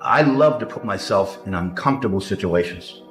I love to put myself in uncomfortable situations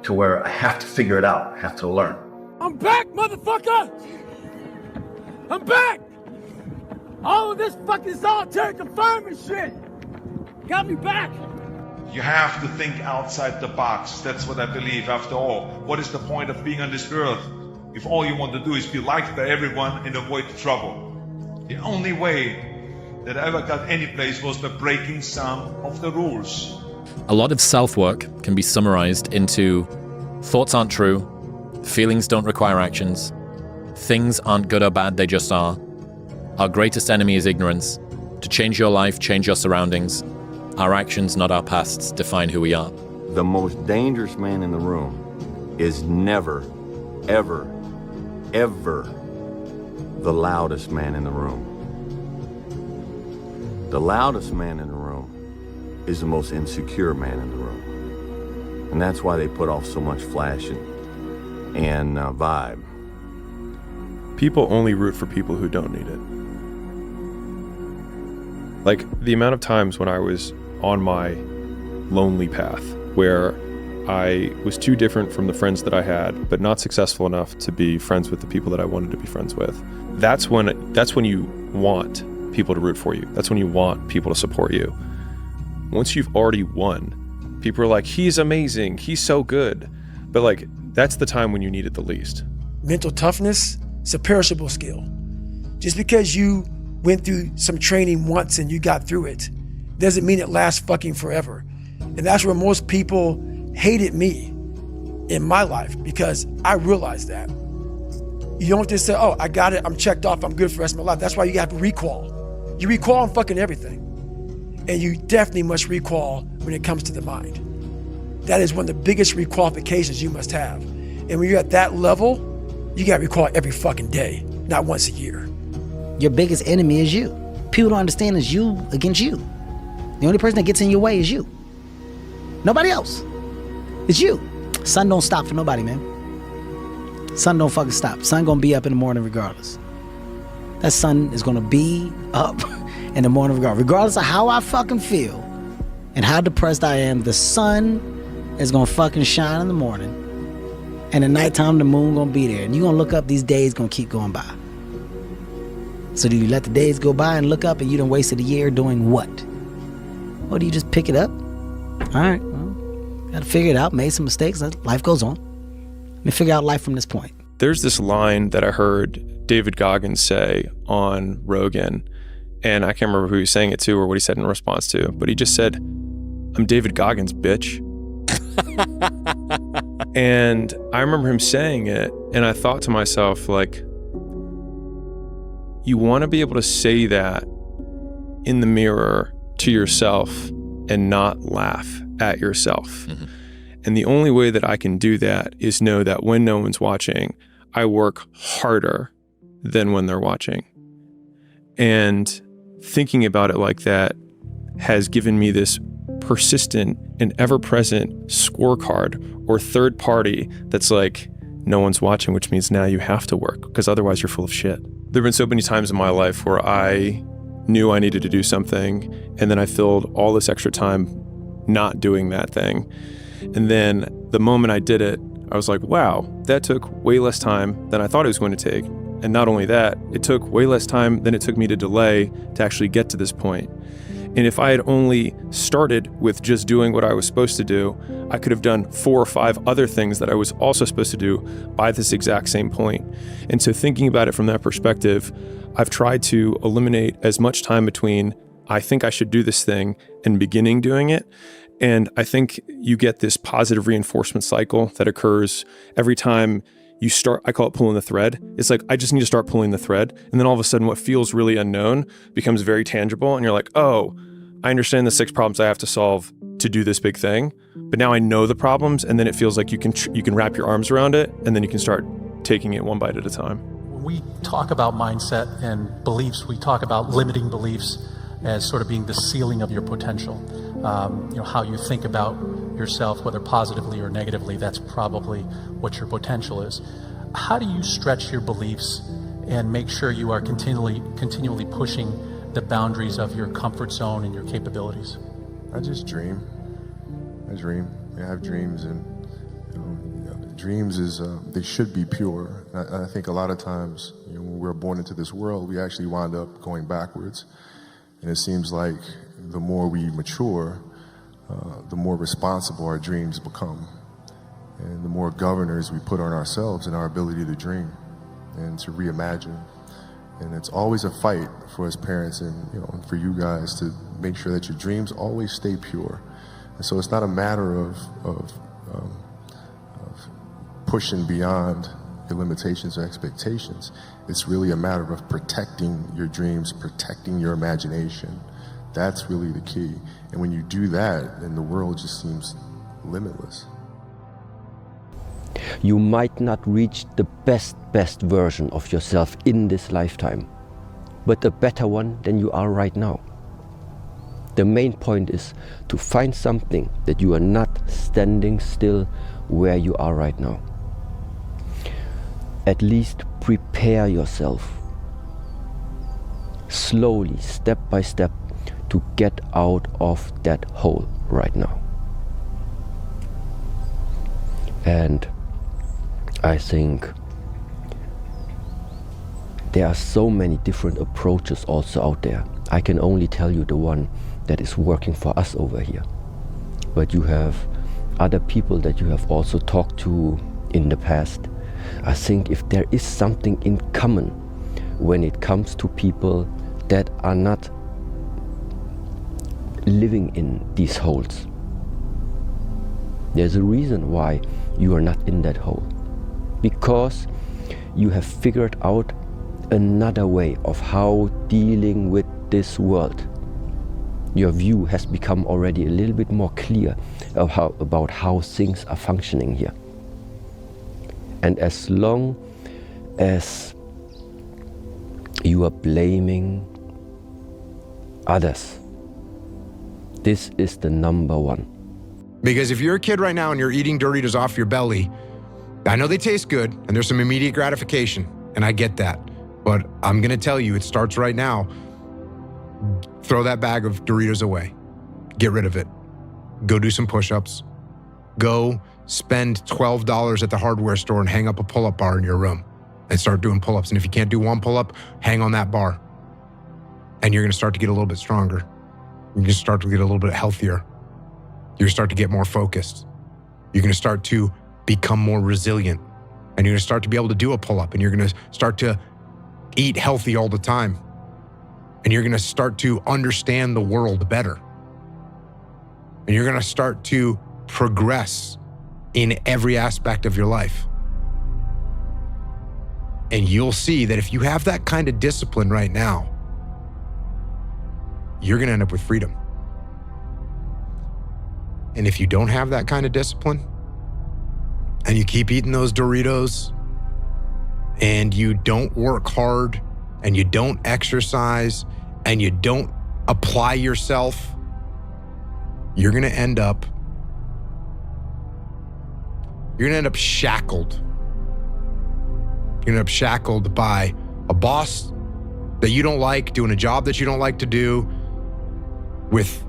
to where I have to figure it out, I have to learn. I'm back, motherfucker! I'm back! All of this fucking solitary confinement shit got me back! You have to think outside the box. That's what I believe. After all, what is the point of being on this earth if all you want to do is be liked by everyone and avoid trouble? The only way that I ever got any place was by breaking some of the rules. A lot of self-work can be summarized into thoughts aren't true, feelings don't require actions, things aren't good or bad, they just are. Our greatest enemy is ignorance. To change your life, change your surroundings. Our actions, not our pasts, define who we are. The most dangerous man in the room is never, ever, ever the loudest man in the room. The loudest man in the room is the most insecure man in the room. And that's why they put off so much flash and vibe. People only root for people who don't need it. Like, the amount of times when I was on my lonely path where I was too different from the friends that I had, but not successful enough to be friends with the people that I wanted to be friends with. That's when you want people to root for you. That's when you want people to support you. Once you've already won, people are like, he's amazing, he's so good. But like, that's the time when you need it the least. Mental toughness is a perishable skill. Just because you went through some training once and you got through it doesn't mean it lasts fucking forever. And that's where most people hated me in my life, because I realized that. You don't just say, oh, I got it, I'm checked off, I'm good for the rest of my life. That's why you have to recall. You recall on fucking everything. And you definitely must recall when it comes to the mind. That is one of the biggest requalifications you must have. And when you're at that level, you gotta recall every fucking day, not once a year. Your biggest enemy is you. People don't understand it's you against you. The only person that gets in your way is you. Nobody else. It's you. Sun don't stop for nobody, man. Sun don't fucking stop. Sun gonna be up in the morning regardless. That sun is gonna be up in the morning regardless of how I fucking feel and how depressed I am. The sun is gonna fucking shine in the morning, and at nighttime the moon gonna be there, and you gonna look up, these days gonna keep going by. So do you let the days go by and look up and you done wasted a year doing what? Or do you just pick it up? All right, well, gotta figure it out, made some mistakes, life goes on. Let me figure out life from this point. There's this line that I heard David Goggins say on Rogan, and I can't remember who he was saying it to or what he said in response to, but he just said, I'm David Goggins, bitch. And I remember him saying it, and I thought to myself, like, you want to be able to say that in the mirror to yourself and not laugh at yourself. Mm-hmm. And the only way that I can do that is know that when no one's watching, I work harder than when they're watching. And thinking about it like that has given me this persistent and ever-present scorecard or third party that's like, no one's watching, which means now you have to work, because otherwise you're full of shit. There have been so many times in my life where I knew I needed to do something, and then I filled all this extra time not doing that thing. And then the moment I did it, I was like, wow, that took way less time than I thought it was going to take. And not only that, it took way less time than it took me to delay to actually get to this point. And if I had only started with just doing what I was supposed to do, I could have done 4 or 5 other things that I was also supposed to do by this exact same point. And so thinking about it from that perspective, I've tried to eliminate as much time between I think I should do this thing and beginning doing it. And I think you get this positive reinforcement cycle that occurs every time you start. I call it pulling the thread. It's like, I just need to start pulling the thread. And then all of a sudden what feels really unknown becomes very tangible. And you're like, oh, I understand the 6 problems I have to solve to do this big thing. But now I know the problems. And then it feels like you can wrap your arms around it. And then you can start taking it one bite at a time. When we talk about mindset and beliefs, we talk about limiting beliefs as sort of being the ceiling of your potential. How you think about yourself, whether positively or negatively, that's probably what your potential is. How do you stretch your beliefs and make sure you are continually pushing the boundaries of your comfort zone and your capabilities? I just dream. I dream. I have dreams, and dreams is they should be pure. I think a lot of times, when we're born into this world, we actually wind up going backwards, and it seems like the more we mature, the more responsible our dreams become, and the more governors we put on ourselves and our ability to dream and to reimagine. And it's always a fight for us parents and for you guys to make sure that your dreams always stay pure. And so it's not a matter of pushing beyond your limitations or expectations. It's really a matter of protecting your dreams, protecting your imagination. That's really the key. And when you do that, then the world just seems limitless. You might not reach the best version of yourself in this lifetime, but a better one than you are right now. The main point is to find something that you are not standing still where you are right now. At least prepare yourself slowly, step by step, to get out of that hole right now. And I think there are so many different approaches also out there. I can only tell you the one that is working for us over here. But you have other people that you have also talked to in the past. I think if there is something in common when it comes to people that are not living in these holes, there's a reason why you are not in that hole. Because you have figured out another way of how dealing with this world. Your view has become already a little bit more clear about how things are functioning here. And as long as you are blaming others, this is the number one. Because if you're a kid right now and you're eating Doritos off your belly, I know they taste good and there's some immediate gratification, and I get that. But I'm gonna tell you, it starts right now. Throw that bag of Doritos away. Get rid of it. Go do some push-ups. Go spend $12 at the hardware store and hang up a pull-up bar in your room and start doing pull-ups. And if you can't do one pull-up, hang on that bar. And you're gonna start to get a little bit stronger. You're gonna start to get a little bit healthier. You're gonna start to get more focused. You're gonna start to become more resilient. And you're gonna start to be able to do a pull-up, and you're gonna start to eat healthy all the time. And you're gonna start to understand the world better. And you're gonna start to progress in every aspect of your life. And you'll see that if you have that kind of discipline right now, you're gonna end up with freedom. And if you don't have that kind of discipline, and you keep eating those Doritos, and you don't work hard, and you don't exercise, and you don't apply yourself, you're gonna end up shackled. You're gonna end up shackled by a boss that you don't like, doing a job that you don't like to do, with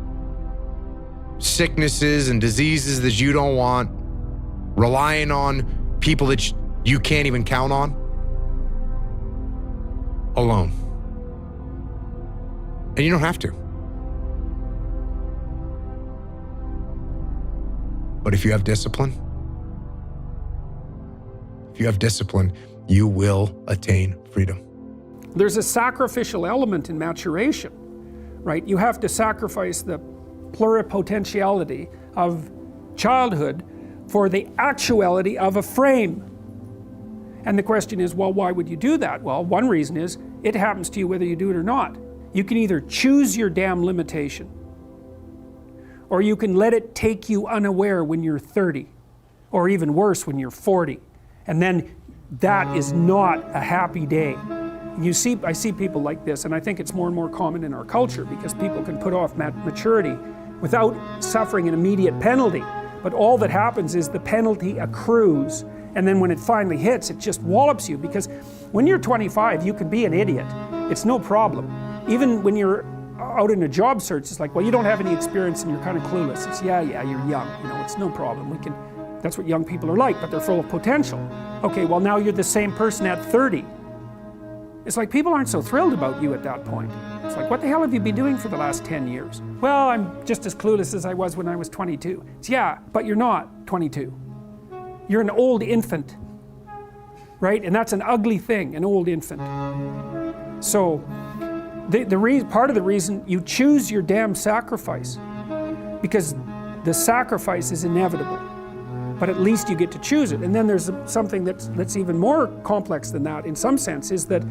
sicknesses and diseases that you don't want, relying on people that you can't even count on, alone. And you don't have to. But if you have discipline, you will attain freedom. There's a sacrificial element in maturation, right? You have to sacrifice the pluripotentiality of childhood for the actuality of a frame. And the question is, well, why would you do that? Well, one reason is it happens to you whether you do it or not. You can either choose your damn limitation, or you can let it take you unaware when you're 30, or even worse, when you're 40. And then that is not a happy day. I see people like this, and I think it's more and more common in our culture because people can put off maturity without suffering an immediate penalty. But all that happens is the penalty accrues, and then when it finally hits, it just wallops you, because when you're 25, you can be an idiot. It's no problem. Even when you're out in a job search, it's like, well, you don't have any experience and you're kind of clueless. It's, yeah, you're young, you know, it's no problem. That's what young people are like, but they're full of potential. Okay, well, now you're the same person at 30. It's like people aren't so thrilled about you at that point. It's like, what the hell have you been doing for the last 10 years? Well, I'm just as clueless as I was when I was 22. It's, yeah, but you're not 22. You're an old infant, right? And that's an ugly thing, an old infant. So, part of the reason you choose your damn sacrifice, because the sacrifice is inevitable, but at least you get to choose it. And then there's something that's even more complex than that in some sense, is that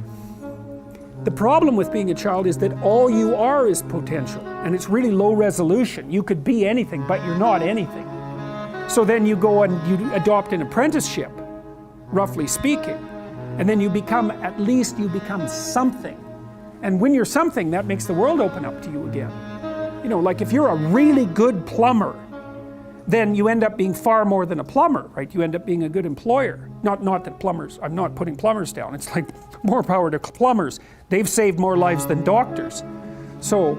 the problem with being a child is that all you are is potential, and it's really low resolution. You could be anything, but you're not anything. So then you go and you adopt an apprenticeship, roughly speaking, and then you become something. And when you're something, that makes the world open up to you again. You know, like if you're a really good plumber, then you end up being far more than a plumber, right? You end up being a good employer. Not that plumbers, I'm not putting plumbers down. It's like more power to plumbers. They've saved more lives than doctors. So,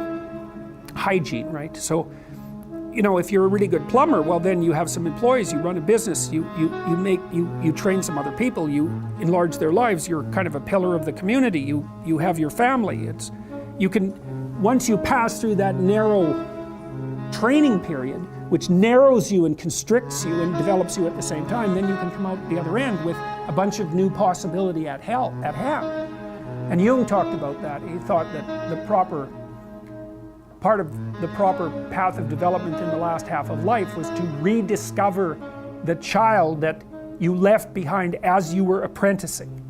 hygiene, right? So, you know, if you're a really good plumber, well, then you have some employees, you run a business, you train some other people, you enlarge their lives, you're kind of a pillar of the community, you have your family. Once you pass through that narrow training period, which narrows you and constricts you and develops you at the same time, then you can come out the other end with a bunch of new possibility at hand. And Jung talked about that. He thought that part of the proper path of development in the last half of life was to rediscover the child that you left behind as you were apprenticing.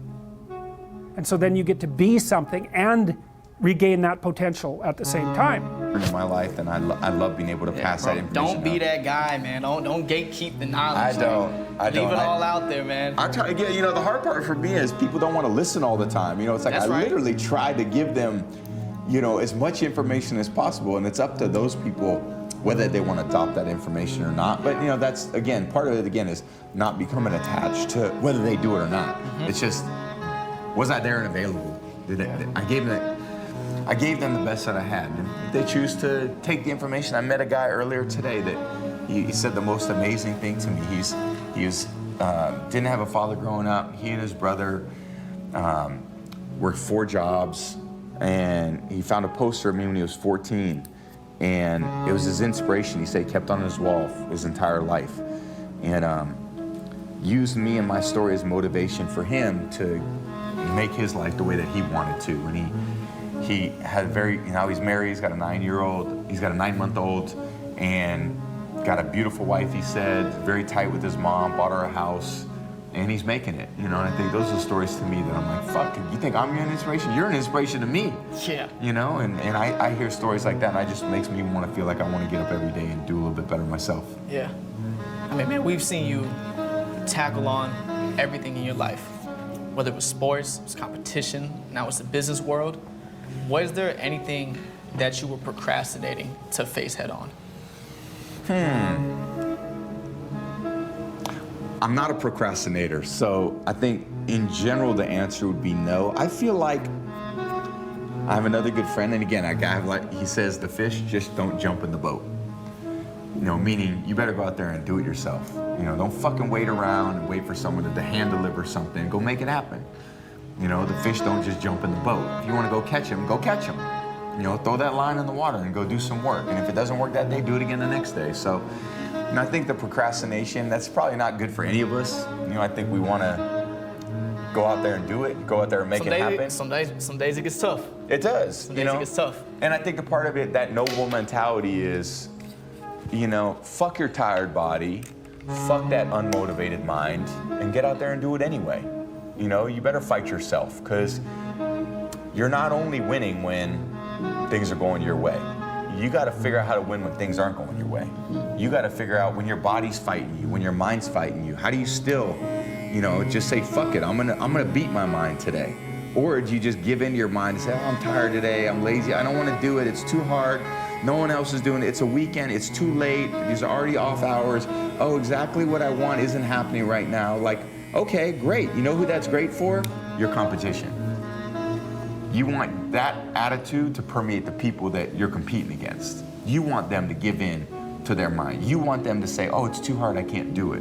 And so then you get to be something and regain that potential at the same time. In my life, and I love being able to pass that information. Don't be that guy, man. Don't gatekeep the knowledge. I don't. Leave it all out there, man. I try to get, you know, the hard part for me is people don't want to listen all the time. You know, it's like literally try to give them, you know, as much information as possible, and it's up to those people whether they want to adopt that information or not. But, you know, that's, again, part of it, again, is not becoming attached to whether they do it or not. It's just, was I there and available? I gave them the best that I had. And if they choose to take the information, I met a guy earlier today that he said the most amazing thing to me. He didn't have a father growing up. He and his brother worked 4 jobs, and he found a poster of me when he was 14, and it was his inspiration. He said he kept on his wall his entire life, and used me and my story as motivation for him to make his life the way that he wanted to. And he had he's married, he's got a 9-month-old, and got a beautiful wife, he said, very tight with his mom, bought her a house, and he's making it, you know. And I think those are stories to me that I'm like, fuck, you think I'm an inspiration? You're an inspiration to me. Yeah. You know, and I hear stories like that, and it just makes me want to feel like I want to get up every day and do a little bit better myself. Yeah. I mean, man, we've seen you tackle on everything in your life, whether it was sports, it was competition, now it's the business world. Was there anything that you were procrastinating to face head on? I'm not a procrastinator, so I think in general the answer would be no. I feel like I have another good friend, and again, he says the fish just don't jump in the boat. You know, meaning you better go out there and do it yourself. You know, don't fucking wait around and wait for someone to hand deliver something. Go make it happen. You know, the fish don't just jump in the boat. If you want to go catch them, go catch them. You know, throw that line in the water and go do some work. And if it doesn't work that day, do it again the next day. So, you know, I think the procrastination, that's probably not good for any of us. You know, I think we want to go out there and do it, go out there and make it happen. Some days it gets tough. It does. Some days it gets tough. And I think the part of it, that noble mentality is, you know, fuck your tired body, fuck that unmotivated mind, and get out there and do it anyway. You know, you better fight yourself, because you're not only winning when things are going your way. You got to figure out how to win when things aren't going your way. You got to figure out when your body's fighting you, when your mind's fighting you. How do you still, you know, just say, fuck it, I'm gonna beat my mind today? Or do you just give in to your mind and say, oh, I'm tired today, I'm lazy, I don't want to do it, it's too hard, no one else is doing it, it's a weekend, it's too late, these are already off hours, oh, exactly what I want isn't happening right now. Like, okay, great. You know who that's great for? Your competition. You want that attitude to permeate the people that you're competing against. You want them to give in to their mind. You want them to say, oh, it's too hard, I can't do it.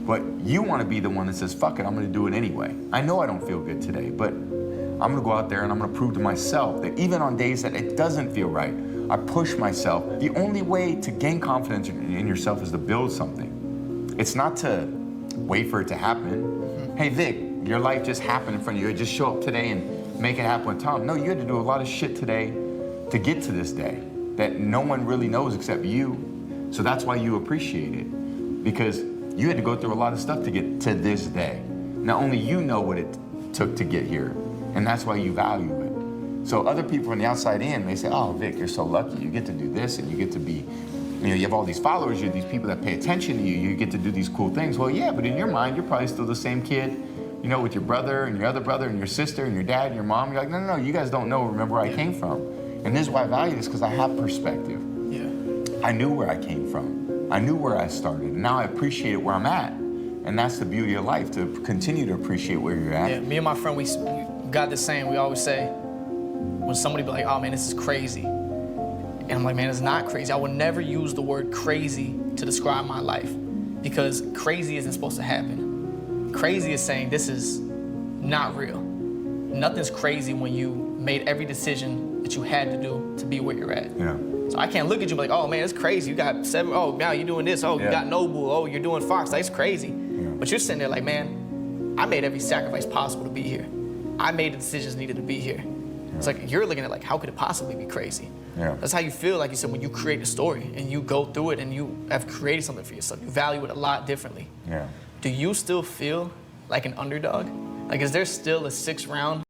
But you want to be the one that says, fuck it, I'm going to do it anyway. I know I don't feel good today, but I'm going to go out there and I'm going to prove to myself that even on days that it doesn't feel right, I push myself. The only way to gain confidence in yourself is to build something. It's not to wait for it to happen. Hey, Vic, your life just happened in front of you. Just show up today and make it happen with Tom. No, you had to do a lot of shit today to get to this day that no one really knows except you. So that's why you appreciate it, because you had to go through a lot of stuff to get to this day. Now, only you know what it took to get here, and that's why you value it. So other people on the outside in may say, oh, Vic, you're so lucky. You get to do this, and you get to be, you know, you have all these followers, you have these people that pay attention to you, you get to do these cool things. Well, yeah, but in your mind, you're probably still the same kid, you know, with your brother and your other brother and your sister and your dad and your mom. You're like, no, no, no, you guys don't know, remember where I came from. And this is why I value this, because I have perspective. Yeah. I knew where I came from. I knew where I started. And now I appreciate where I'm at. And that's the beauty of life, to continue to appreciate where you're at. Yeah, me and my friend, we got this saying, we always say, when somebody be like, oh man, this is crazy. And I'm like, man, it's not crazy. I would never use the word crazy to describe my life, because crazy isn't supposed to happen. Crazy is saying this is not real. Nothing's crazy when you made every decision that you had to do to be where you're at. Yeah. So I can't look at you and be like, oh man, it's crazy. You got 7, oh, now you're doing this. Oh, you got Noble. Oh, you're doing Fox. That's crazy. Yeah. But you're sitting there like, man, I made every sacrifice possible to be here. I made the decisions needed to be here. Yeah. It's like, you're looking at like, how could it possibly be crazy? Yeah. That's how you feel, like you said, when you create a story and you go through it and you have created something for yourself. You value it a lot differently. Yeah. Do you still feel like an underdog? Like, is there still a 6th round